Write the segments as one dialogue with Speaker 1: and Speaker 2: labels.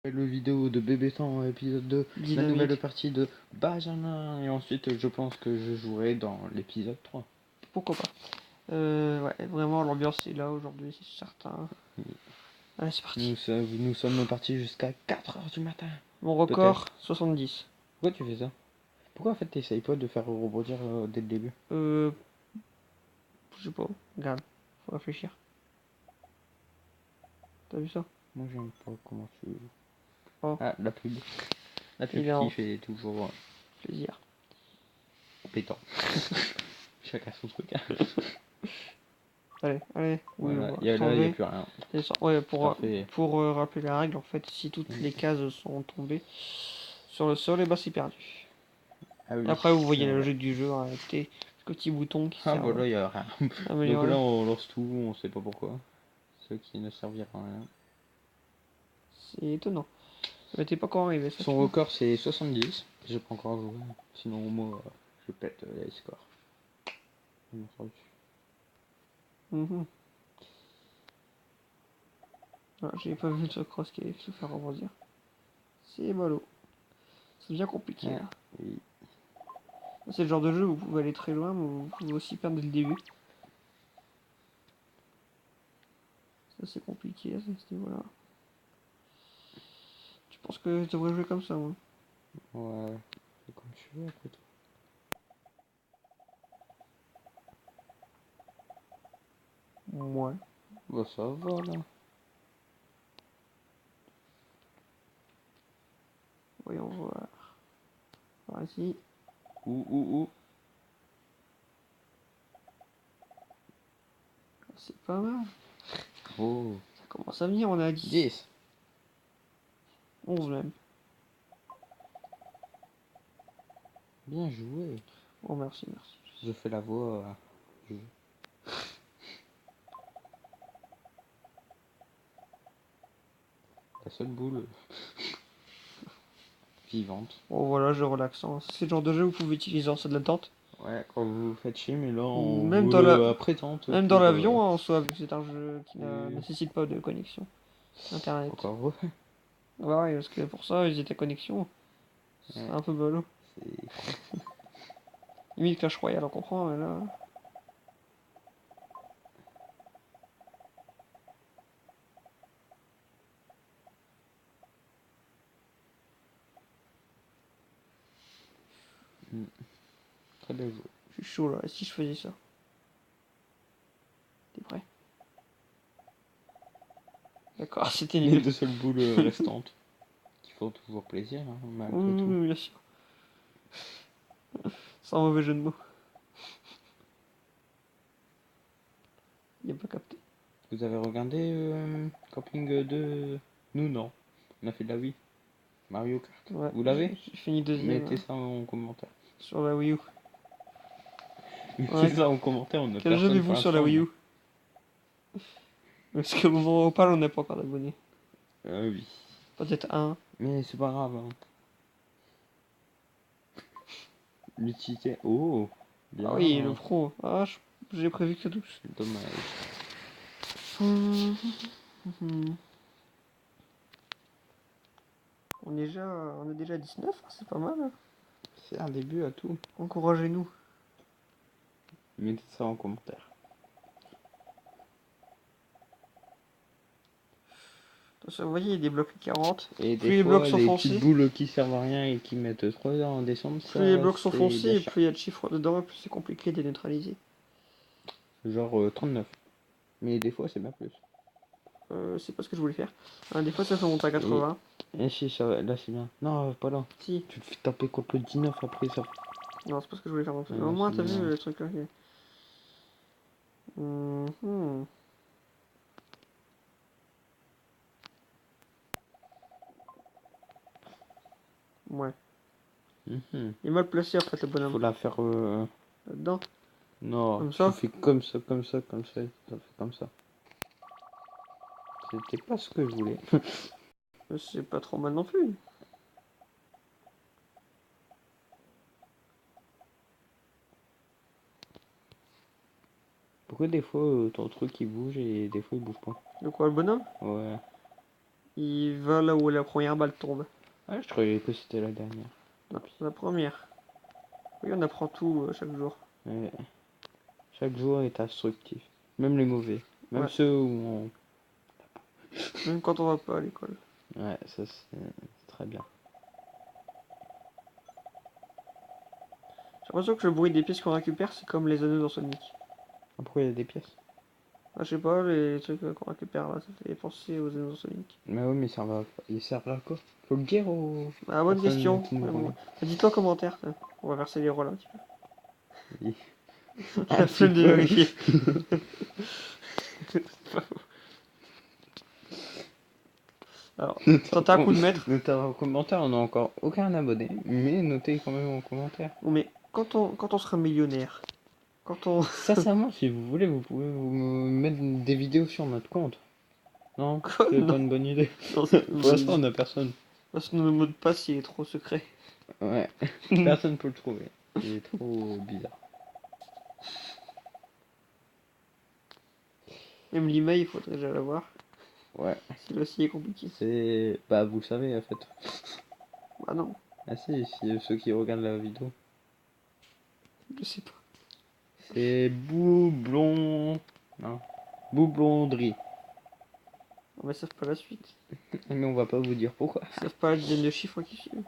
Speaker 1: Le vidéo de Bébé Temps épisode 2, la
Speaker 2: Dynamique.
Speaker 1: nouvelle partie de Benjamin, et ensuite je pense que je jouerai dans l'épisode 3.
Speaker 2: Pourquoi pas. Ouais, vraiment l'ambiance est là aujourd'hui, c'est certain. Allez, c'est parti.
Speaker 1: Nous sommes partis jusqu'à 4h du matin.
Speaker 2: Mon record, 70.
Speaker 1: Pourquoi tu fais ça? Pourquoi en fait t'essayes pas de faire rebondir dès le début?
Speaker 2: Je sais pas, regarde, faut réfléchir. T'as vu ça?
Speaker 1: Moi j'aime pas comment tu...
Speaker 2: Oh,
Speaker 1: Ah, la pub. La pub
Speaker 2: il est en
Speaker 1: qui fait toujours
Speaker 2: plaisir.
Speaker 1: pétant. Chacun son truc.
Speaker 2: Allez, oui,
Speaker 1: Voilà,
Speaker 2: on va
Speaker 1: là il n'y a
Speaker 2: tomber.
Speaker 1: plus rien.
Speaker 2: Ouais,
Speaker 1: Parfait.
Speaker 2: pour rappeler la règle, en fait, si toutes les cases sont tombées sur le sol, et bah c'est perdu.
Speaker 1: Ah oui,
Speaker 2: Après, vous voyez
Speaker 1: c'est
Speaker 2: la
Speaker 1: vrai.
Speaker 2: logique du jeu, avec tes petits boutons qui
Speaker 1: Ah
Speaker 2: servent
Speaker 1: bah là il n'y a rien.
Speaker 2: à
Speaker 1: Donc
Speaker 2: améliorer.
Speaker 1: là on lance tout, on sait pas pourquoi. Ce qui ne servira à rien.
Speaker 2: C'est étonnant. Ça m'était pas encore arrivé, ça.
Speaker 1: Son record c'est 70. J'ai pas encore joué. Sinon moi je pète les scores.
Speaker 2: Ah, j'ai pas vu ce cross qui allait se faire rebondir. C'est ballot. C'est bien compliqué là.
Speaker 1: Oui.
Speaker 2: C'est le genre de jeu où vous pouvez aller très loin, mais vous pouvez aussi perdre dès le début. Ça c'est compliqué à ce niveau-là. Tu penses que je devrais jouer comme ça, moi?
Speaker 1: Ouais, c'est comme tu veux après tout.
Speaker 2: Ouais.
Speaker 1: Bah ça va là.
Speaker 2: Voyons voir. Vas-y.
Speaker 1: Ouh.
Speaker 2: C'est pas mal.
Speaker 1: Oh.
Speaker 2: Ça commence à venir, on est à 10.
Speaker 1: 10.
Speaker 2: 11 même.
Speaker 1: Bien joué.
Speaker 2: Oh merci.
Speaker 1: Je fais la voix. La seule boule vivante.
Speaker 2: Bon voilà, jeu relaxant. C'est le genre de jeu où vous pouvez utiliser en salle d'attente.
Speaker 1: Ouais, quand vous vous faites chier, mais là
Speaker 2: Ou
Speaker 1: on
Speaker 2: même
Speaker 1: vous
Speaker 2: dans
Speaker 1: le présente
Speaker 2: même dans
Speaker 1: pour...
Speaker 2: l'avion en soi, vu que c'est un jeu qui
Speaker 1: Oui.
Speaker 2: nécessite pas de connexion internet.
Speaker 1: Encore heureux.
Speaker 2: Ouais, parce que pour ça, ils étaient connexion. C'est
Speaker 1: Ouais.
Speaker 2: un peu ballot.
Speaker 1: C'est...
Speaker 2: Limite Clash Royale, on comprend, mais là.
Speaker 1: Très bien joué.
Speaker 2: Je suis chaud là, et si je faisais ça? T'es prêt? D'accord, c'était
Speaker 1: Les
Speaker 2: nul.
Speaker 1: deux seules boules restantes qui font toujours plaisir, hein, malgré tout.
Speaker 2: Oui, bien sûr. Sans mauvais jeu de mots. Il a pas capté.
Speaker 1: Vous avez regardé Camping 2? Nous non. On a fait de la Wii. Mario Kart.
Speaker 2: Ouais,
Speaker 1: Vous l'avez?
Speaker 2: j'ai fini deuxième
Speaker 1: Mettez ça en commentaire.
Speaker 2: sur la Wii U.
Speaker 1: Mettez
Speaker 2: Ouais.
Speaker 1: ça en commentaire, on a
Speaker 2: Quel jeu
Speaker 1: personne pour
Speaker 2: avez-vous sur la
Speaker 1: l'instant.
Speaker 2: Wii U? Parce qu'au moment où on parle, on n'a pas encore d'abonnés.
Speaker 1: Oui.
Speaker 2: Peut-être un.
Speaker 1: Mais c'est pas grave. Hein. L'utilité. Oh! Bien.
Speaker 2: Ah oui, le pro. Ah, j'ai prévu que 12.
Speaker 1: Dommage.
Speaker 2: On est déjà à 19, hein, c'est pas mal. Hein.
Speaker 1: C'est un début à tout.
Speaker 2: Encouragez-nous.
Speaker 1: Mettez ça en commentaire.
Speaker 2: Vous voyez, il y a des blocs 40.
Speaker 1: Et
Speaker 2: Plus
Speaker 1: des
Speaker 2: les blocs
Speaker 1: fois,
Speaker 2: sont
Speaker 1: les
Speaker 2: foncés,
Speaker 1: petites boules qui servent à rien et qui mettent 3 heures en descendre, ça,
Speaker 2: plus les blocs sont
Speaker 1: c'est
Speaker 2: foncés,
Speaker 1: bien
Speaker 2: et
Speaker 1: chiant.
Speaker 2: plus il y a de chiffres dedans, et plus c'est compliqué de les neutraliser.
Speaker 1: Genre 39. Mais des fois, c'est bien plus.
Speaker 2: C'est pas ce que je voulais faire. Des fois, ça fait monter à 80.
Speaker 1: Et si, ça, là, c'est bien. Non, pas là.
Speaker 2: Si.
Speaker 1: Tu te fais taper contre le 19 après ça.
Speaker 2: Non, c'est pas ce que je voulais faire non plus.
Speaker 1: Ouais,
Speaker 2: Au moins,
Speaker 1: c'est
Speaker 2: t'as vu
Speaker 1: bien.
Speaker 2: le truc là. Ouais. Il est mal placé en fait, le bonhomme.
Speaker 1: Faut la faire.
Speaker 2: Là-dedans.
Speaker 1: Non,
Speaker 2: Comme
Speaker 1: tu
Speaker 2: ça.
Speaker 1: fais comme ça. Ça fait comme ça. C'était pas ce que je voulais.
Speaker 2: C'est pas trop mal non plus.
Speaker 1: Pourquoi des fois ton truc il bouge et des fois il bouge pas?
Speaker 2: De quoi, le bonhomme?
Speaker 1: Ouais.
Speaker 2: Il va là où la première balle tombe.
Speaker 1: Ah, je croyais que c'était la dernière.
Speaker 2: Non, la première. Oui, on apprend tout chaque jour.
Speaker 1: Ouais. Chaque jour est instructif. Même les mauvais. Même
Speaker 2: Ouais.
Speaker 1: ceux où
Speaker 2: Même quand on va pas à l'école.
Speaker 1: Ouais, ça c'est très bien.
Speaker 2: J'ai l'impression que le bruit des pièces qu'on récupère, c'est comme les anneaux dans Sonic.
Speaker 1: Ah, pourquoi il y a des pièces?
Speaker 2: Ah, je sais pas, les trucs qu'on récupère là, ça fait penser aux anneaux dans Sonic.
Speaker 1: Mais oui, mais ils servent à quoi? Faut le dire aux
Speaker 2: Ah, bonne
Speaker 1: personnes
Speaker 2: question.
Speaker 1: qui nous regardent.
Speaker 2: Dis-toi en commentaire, tiens. On va verser les rôles un petit peu.
Speaker 1: Oui.
Speaker 2: La flemme de vérifier. Alors, tente un coup de maître.
Speaker 1: Notez en commentaire, on n'a encore aucun abonné, mais notez quand même en commentaire.
Speaker 2: Oh, mais quand on sera millionnaire, quand on...
Speaker 1: Sincèrement, si vous voulez, vous pouvez vous mettre des vidéos sur notre compte. Non,
Speaker 2: Quoi?
Speaker 1: c'est pas
Speaker 2: Non,
Speaker 1: une bonne idée.
Speaker 2: non, c'est
Speaker 1: Pour l'instant, on n'a personne.
Speaker 2: parce que notre mot de passe, il est trop secret.
Speaker 1: Ouais, personne peut le trouver. Il est trop bizarre.
Speaker 2: Même l'email, il faudrait déjà l'avoir.
Speaker 1: Ouais,
Speaker 2: Celui-là aussi est compliqué.
Speaker 1: c'est... Bah, vous le savez, en fait.
Speaker 2: Bah non,
Speaker 1: Ah si, ceux qui regardent la vidéo.
Speaker 2: je sais pas.
Speaker 1: C'est Boublon... Non. Boublonderie.
Speaker 2: On va savent pas la suite.
Speaker 1: Mais on va pas vous dire pourquoi.
Speaker 2: Ils savent pas la dizaine de chiffres qui suivent.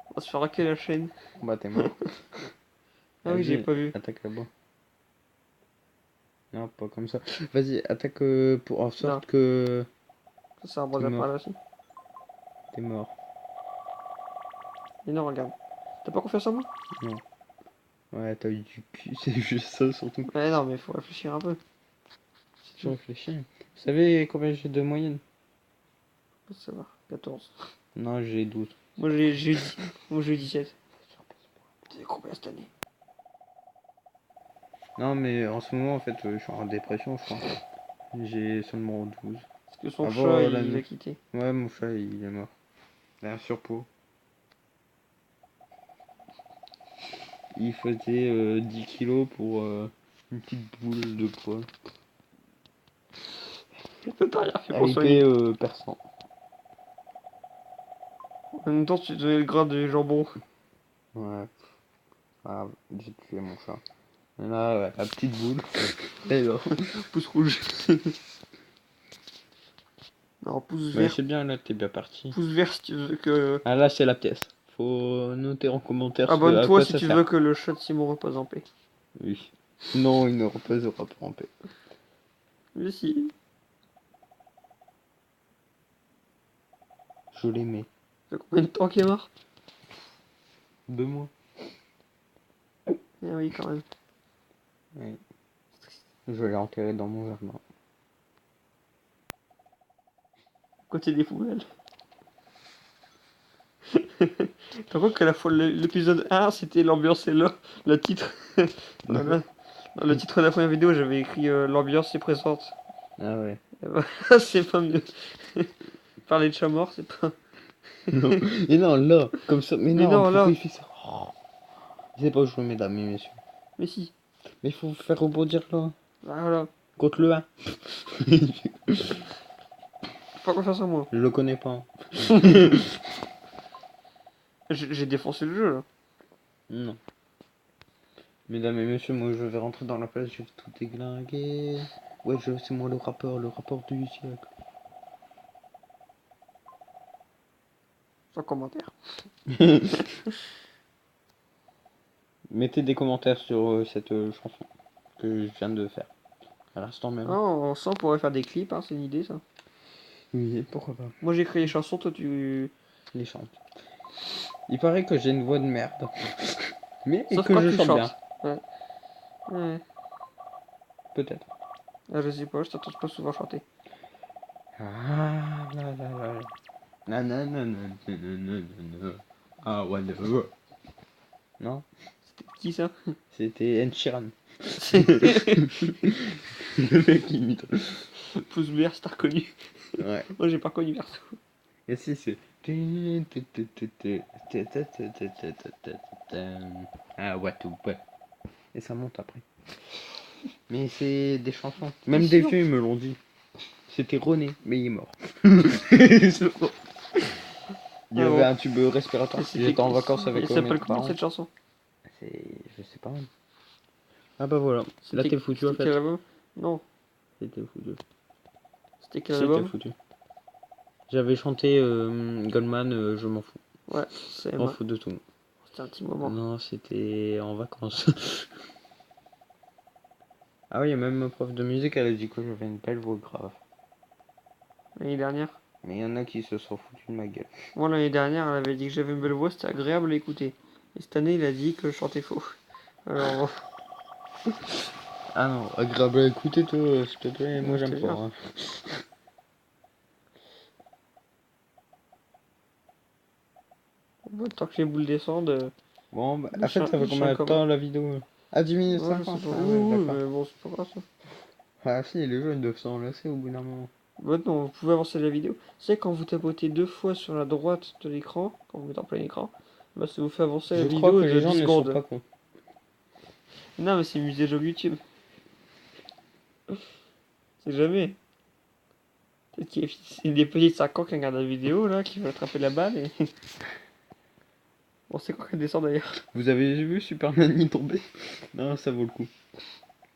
Speaker 2: On va se faire hacker la chaîne.
Speaker 1: Bah, t'es mort.
Speaker 2: Ah oui, j'ai
Speaker 1: Vas-y,
Speaker 2: pas vu.
Speaker 1: attaque là-bas. Non, pas comme ça. Vas-y, attaque pour en sorte
Speaker 2: Non.
Speaker 1: que
Speaker 2: Ça, c'est un
Speaker 1: t'es
Speaker 2: bras
Speaker 1: mort.
Speaker 2: par là aussi.
Speaker 1: T'es mort.
Speaker 2: Mais non, regarde. T'as pas confiance en moi?
Speaker 1: Non. Ouais, t'as eu du cul, c'est juste ça surtout.
Speaker 2: Ouais, non, mais faut réfléchir un peu.
Speaker 1: Je réfléchis. Vous savez combien j'ai de moyenne?
Speaker 2: Faut savoir. 14.
Speaker 1: Non, j'ai 12.
Speaker 2: Moi, j'ai 10. Moi, j'ai 17. T'as combien cette année?
Speaker 1: Non, mais en ce moment, en fait, je suis en dépression, je crois. J'ai seulement 12.
Speaker 2: Parce que son
Speaker 1: Avant
Speaker 2: chat, il
Speaker 1: l'année.
Speaker 2: l'a quitté.
Speaker 1: Ouais, mon chat, il est mort. Il a un surpoids. Il faisait 10 kilos pour une petite boule de poil.
Speaker 2: T'as rien fait pour
Speaker 1: Arrivé
Speaker 2: soigner.
Speaker 1: perçant.
Speaker 2: En même temps, tu donnais le gras de jambon.
Speaker 1: Ouais. Ah, j'ai tué mon chat. Et là, ouais, la petite boule. Et là.
Speaker 2: Pouce rouge. Non, pouce
Speaker 1: Mais
Speaker 2: vert.
Speaker 1: c'est bien, là, t'es bien parti.
Speaker 2: Pouce vert si tu veux que...
Speaker 1: Ah, là, c'est la pièce. Faut noter en commentaire à
Speaker 2: Abonne-toi
Speaker 1: quoi
Speaker 2: si
Speaker 1: ça
Speaker 2: tu
Speaker 1: sert.
Speaker 2: veux que le chat de Simon repose en paix.
Speaker 1: Oui. Non, il ne reposera pas en paix.
Speaker 2: Mais si.
Speaker 1: Je l'aimais.
Speaker 2: Ça fait combien de temps qu'il est mort?
Speaker 1: 2 mois.
Speaker 2: Ah oui, quand même.
Speaker 1: Oui. Je l'ai enterré dans mon jardin.
Speaker 2: Côté des poubelles. T'as compte que la fois l'épisode 1 c'était l'ambiance et le titre. Voilà. Dans le titre de la première vidéo j'avais écrit l'ambiance est présente.
Speaker 1: Ah ouais.
Speaker 2: Et bah, c'est pas mieux. Parler de chat mort c'est pas.
Speaker 1: Non. Et non, là, comme ça. Mais
Speaker 2: Mais
Speaker 1: non,
Speaker 2: non
Speaker 1: pourquoi
Speaker 2: là.
Speaker 1: il fait ça? Oh. C'est pas jouer, mesdames et messieurs.
Speaker 2: Mais si.
Speaker 1: Mais il faut faire rebondir là.
Speaker 2: Ah, voilà.
Speaker 1: Contre le 1.
Speaker 2: Pas confiance en moi.
Speaker 1: Je le connais pas.
Speaker 2: J'ai défoncé le jeu là.
Speaker 1: Non. Mesdames et messieurs, moi je vais rentrer dans la place, je vais tout déglinguer. Ouais, c'est moi le rappeur du siècle.
Speaker 2: Sans commentaire.
Speaker 1: Mettez des commentaires sur cette chanson que je viens de faire. À l'instant même.
Speaker 2: Oh, on sent on pourrait faire des clips, hein, c'est une idée ça.
Speaker 1: Oui, pourquoi pas.
Speaker 2: Moi j'ai écrit les chansons, toi tu.
Speaker 1: Les chante. Il paraît que j'ai une voix de merde. Mais
Speaker 2: Sauf
Speaker 1: que
Speaker 2: quand
Speaker 1: je
Speaker 2: tu
Speaker 1: chante
Speaker 2: chantes.
Speaker 1: bien.
Speaker 2: Ouais. Ouais.
Speaker 1: Peut-être.
Speaker 2: Ah, je sais pas, je t'entends pas souvent chanter.
Speaker 1: Ah là là là. Nananana. Ah ouais. Non,
Speaker 2: Qui ça?
Speaker 1: c'était Ed Sheeran. Le mec qui imite.
Speaker 2: Pouce vert, c'est reconnu.
Speaker 1: Ouais.
Speaker 2: Moi j'ai pas reconnu perso.
Speaker 1: Et si c'est. Ah ouais, tout ouais. Et ça monte après. Mais c'est des chansons. Même des
Speaker 2: sinon-
Speaker 1: vieux ils me l'ont dit. C'était René, mais il est mort. C'est bon. Il y
Speaker 2: Ah
Speaker 1: avait
Speaker 2: bon.
Speaker 1: un tube respiratoire.
Speaker 2: Et c'était
Speaker 1: J'étais en
Speaker 2: qui-
Speaker 1: vacances avec
Speaker 2: Il
Speaker 1: mes
Speaker 2: s'appelle comment
Speaker 1: parents.
Speaker 2: cette chanson?
Speaker 1: Je sais pas. Ah bah voilà. Là t'es foutu en
Speaker 2: C'était
Speaker 1: fait.
Speaker 2: quel album? Non,
Speaker 1: C'était foutu.
Speaker 2: c'était quel
Speaker 1: C'était
Speaker 2: album?
Speaker 1: foutu. J'avais chanté Goldman, je m'en fous.
Speaker 2: Ouais, c'est
Speaker 1: Je m'en fous de tout.
Speaker 2: C'était un petit moment.
Speaker 1: Non, c'était en vacances. Ah oui, il y a même ma prof de musique, elle a dit que j'avais une belle voix grave.
Speaker 2: L'année dernière?
Speaker 1: Mais il y en a qui se sont foutus de ma gueule.
Speaker 2: Moi, l'année dernière, elle avait dit que j'avais une belle voix, c'était agréable à écouter. Et cette année, il a dit que je chantais faux. Alors,
Speaker 1: Ah non, agréable à écouter, toi, s'il te plaît, moi
Speaker 2: je te
Speaker 1: j'aime pas.
Speaker 2: jure.
Speaker 1: Hein.
Speaker 2: Tant que les boules descendent,
Speaker 1: Bon, bah,
Speaker 2: le
Speaker 1: en fait,
Speaker 2: chien,
Speaker 1: ça
Speaker 2: le
Speaker 1: fait
Speaker 2: chien
Speaker 1: combien de
Speaker 2: comme.
Speaker 1: temps la vidéo? Ah, 10 minutes
Speaker 2: Ouais, je sais
Speaker 1: 50.
Speaker 2: pas.
Speaker 1: Ah
Speaker 2: Oui,
Speaker 1: ouais,
Speaker 2: oui,
Speaker 1: d'accord.
Speaker 2: mais bon, c'est pas grave ça.
Speaker 1: Ah si, les jeux ils doivent s'en lasser au bout d'un moment.
Speaker 2: Maintenant, vous pouvez avancer la vidéo. C'est quand vous tapotez 2 fois sur la droite de l'écran, quand vous mettez en plein écran, bah, ça vous fait avancer la
Speaker 1: Je crois
Speaker 2: vidéo
Speaker 1: que
Speaker 2: de
Speaker 1: les gens
Speaker 2: 10
Speaker 1: ne sont
Speaker 2: secondes.
Speaker 1: pas cons.
Speaker 2: Non, mais c'est musée jeux YouTube. C'est jamais. Peut-être qu'il y a des petits de 5 ans qui regardent la vidéo, là, qui veulent attraper la balle et. Bon, c'est quoi qu'elle descend d'ailleurs?
Speaker 1: Vous avez vu Super Nanny tomber? Non, ça vaut le coup.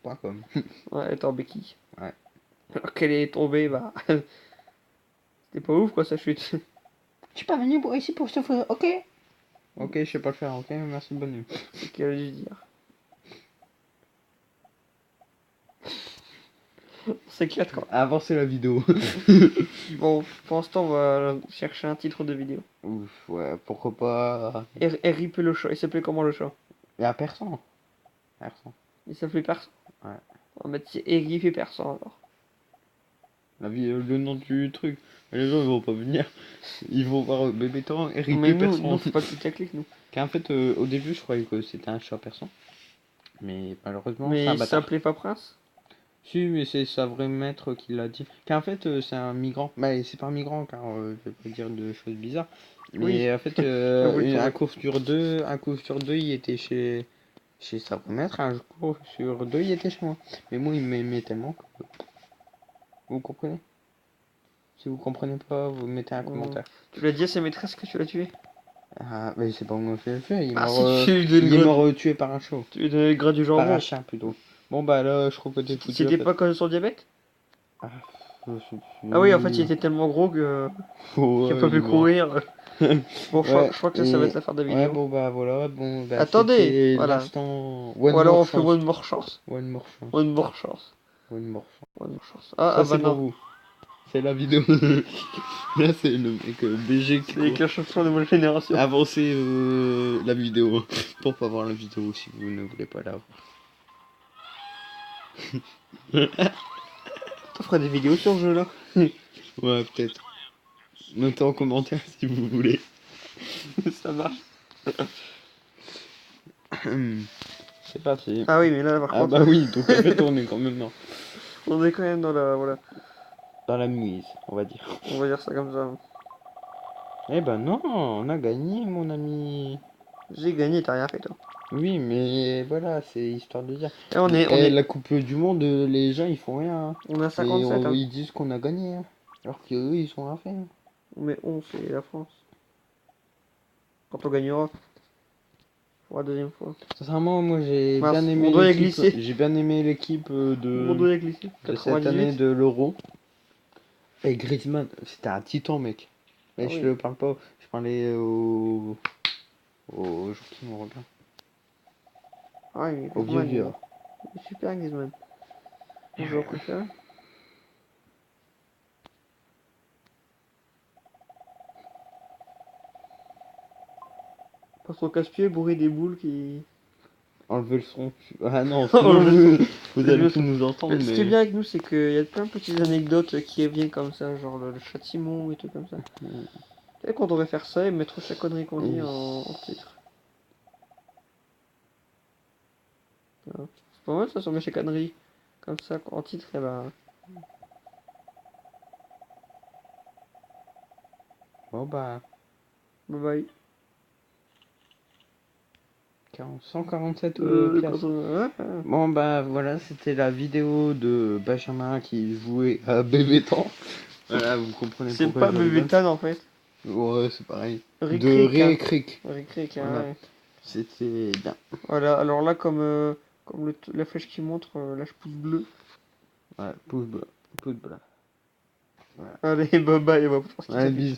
Speaker 1: Pas comme.
Speaker 2: Ouais, elle est en béquille.
Speaker 1: Ouais.
Speaker 2: Alors qu'elle est tombée, bah. C'était pas ouf quoi sa chute.
Speaker 1: Je suis pas venu pour ici pour souffrir, ok? Ok, je sais pas le faire, ok? Merci, bonne nuit.
Speaker 2: C'est qu'elle a dû dire. On s'éclate quoi.
Speaker 1: Avancez la vidéo.
Speaker 2: Bon, pour l'instant, on va chercher un titre de vidéo.
Speaker 1: Ouf, ouais, pourquoi pas.
Speaker 2: RIP le chat. Il s'appelait comment le chat?
Speaker 1: Il y a personne. Personne.
Speaker 2: Il s'appelait Persan.
Speaker 1: Ouais.
Speaker 2: On va mettre RIP Persan alors.
Speaker 1: Le nom du truc. Les gens ils vont pas venir. Ils vont voir bébé temps et
Speaker 2: Mais
Speaker 1: RIP
Speaker 2: nous,
Speaker 1: personne.
Speaker 2: on fait pas tout à clic nous.
Speaker 1: Car en fait, au début, je croyais que c'était un chat persan. Mais malheureusement, c'est
Speaker 2: Mais
Speaker 1: un
Speaker 2: il
Speaker 1: bâtard.
Speaker 2: s'appelait pas Prince?
Speaker 1: Si, mais c'est sa vraie maître qui l'a dit. Car en fait, c'est un migrant. Bah, c'est pas un migrant, car je vais pas dire de choses bizarres.
Speaker 2: Oui,
Speaker 1: Mais en fait,
Speaker 2: j'avoue le
Speaker 1: un
Speaker 2: truc.
Speaker 1: cours sur deux, il était chez sa vraie maître. Un cours sur deux, il était chez moi. Mais moi, il m'aimait tellement que... Vous comprenez? Si vous comprenez pas, vous mettez un commentaire.
Speaker 2: Tu l'as dit à sa maîtresse que tu l'as tué?
Speaker 1: Ah, mais c'est pas moi qui l'ai fait.
Speaker 2: Ah si, tu lui donnes
Speaker 1: Il
Speaker 2: le
Speaker 1: est
Speaker 2: grade.
Speaker 1: mort tué par un chat.
Speaker 2: Tu lui donnes le grade du
Speaker 1: Par un
Speaker 2: jambon.
Speaker 1: chien plutôt. Bon bah là, je trouve que t'es foutu en
Speaker 2: C'était
Speaker 1: fait.
Speaker 2: pas comme son diabète?
Speaker 1: Ah, je sais
Speaker 2: Ah oui, en fait, il
Speaker 1: plus.
Speaker 2: était tellement gros que qu'il a
Speaker 1: Ouais,
Speaker 2: pas
Speaker 1: il est
Speaker 2: pu
Speaker 1: mort.
Speaker 2: courir. Bon,
Speaker 1: Ouais,
Speaker 2: je crois que ça va
Speaker 1: et...
Speaker 2: être la fin de la
Speaker 1: Ouais,
Speaker 2: vidéo.
Speaker 1: bon bah voilà, bon bah
Speaker 2: Attendez,
Speaker 1: c'était
Speaker 2: voilà.
Speaker 1: l'instant...
Speaker 2: Ou
Speaker 1: One
Speaker 2: alors
Speaker 1: more
Speaker 2: on fait
Speaker 1: chance.
Speaker 2: one more chance.
Speaker 1: One more chance.
Speaker 2: One more chance.
Speaker 1: One more chance.
Speaker 2: One more chance. Ah,
Speaker 1: Ça
Speaker 2: bah
Speaker 1: c'est pour
Speaker 2: non.
Speaker 1: vous. C'est la vidéo. Là c'est le mec BG qui
Speaker 2: C'est avec
Speaker 1: court.
Speaker 2: la chanson de ma génération.
Speaker 1: Avancez la vidéo pour pas voir la vidéo si vous ne voulez pas la voir.
Speaker 2: On fera des vidéos sur ce jeu là.
Speaker 1: Ouais, peut-être. Notez en commentaire si vous voulez.
Speaker 2: Ça marche.
Speaker 1: C'est parti.
Speaker 2: Ah oui, mais là par
Speaker 1: Ah
Speaker 2: contre,
Speaker 1: bah oui, donc en fait on est quand même
Speaker 2: on est quand même dans la. Voilà.
Speaker 1: dans la mise, on va dire.
Speaker 2: On va dire ça comme ça.
Speaker 1: Eh ben non, on a gagné mon ami.
Speaker 2: J'ai gagné, t'as rien fait toi.
Speaker 1: Oui, mais voilà, c'est histoire de dire.
Speaker 2: Et on
Speaker 1: Et
Speaker 2: est.
Speaker 1: la coupe du monde, les gens ils font rien. Hein.
Speaker 2: On a
Speaker 1: Et
Speaker 2: 57, hein.
Speaker 1: ils disent qu'on a gagné. Hein. Alors qu'eux ils sont rien fait. Hein.
Speaker 2: Mais on, c'est la France. Quand on gagnera. Pour la deuxième fois.
Speaker 1: Sincèrement, moi j'ai
Speaker 2: Mince,
Speaker 1: bien
Speaker 2: mon
Speaker 1: aimé
Speaker 2: doigt est
Speaker 1: l'équipe.
Speaker 2: glissé.
Speaker 1: J'ai bien aimé l'équipe
Speaker 2: Mon doigt est glissé.
Speaker 1: de cette année
Speaker 2: 98.
Speaker 1: de l'Euro. Et Griezmann, c'était un titan mec. Mais
Speaker 2: Ah
Speaker 1: je
Speaker 2: oui.
Speaker 1: te parle pas, je parlais aux gens qui me regardent.
Speaker 2: Ah oui, mais
Speaker 1: Aux vieux
Speaker 2: Griezmann,
Speaker 1: vieux. Hein.
Speaker 2: il est super Griezmann. Mon joueur préféré. Pas trop casse-pied, bourré des boules qui.
Speaker 1: Enlever le son. Ah non,
Speaker 2: Enlever
Speaker 1: sinon
Speaker 2: le
Speaker 1: vous
Speaker 2: Le
Speaker 1: allez
Speaker 2: son.
Speaker 1: plus nous entendre.
Speaker 2: Ce qui est
Speaker 1: Mais...
Speaker 2: bien avec nous, c'est qu'il y a plein de petites anecdotes qui reviennent comme ça, genre le châtiment et tout comme ça. Peut-être qu'on devrait faire ça et mettre chaque connerie qu'on dit
Speaker 1: Oui.
Speaker 2: en titre. Voilà. C'est pas mal ça sur mes chaque conneries. Comme ça, en titre, et ben.
Speaker 1: Bon bah.
Speaker 2: Bye bye.
Speaker 1: 147 piastres.
Speaker 2: quand on- ouais, ouais.
Speaker 1: Bon bah voilà, c'était la vidéo de Benjamin qui jouait à Bébétan. Voilà, vous comprenez
Speaker 2: C'est
Speaker 1: pourquoi
Speaker 2: pas
Speaker 1: je rigole.
Speaker 2: Bébétane en fait.
Speaker 1: Ouais, c'est pareil. De
Speaker 2: Ricric, hein.
Speaker 1: Récric.
Speaker 2: Ricric, hein,
Speaker 1: Voilà,
Speaker 2: ouais.
Speaker 1: c'était bien.
Speaker 2: Voilà, alors là, comme la flèche qui montre, lâche pouce bleu.
Speaker 1: Ouais, pouce bleu. Pouce bleu. Voilà.
Speaker 2: Allez, bye bye, on va pour
Speaker 1: Ouais, bisous.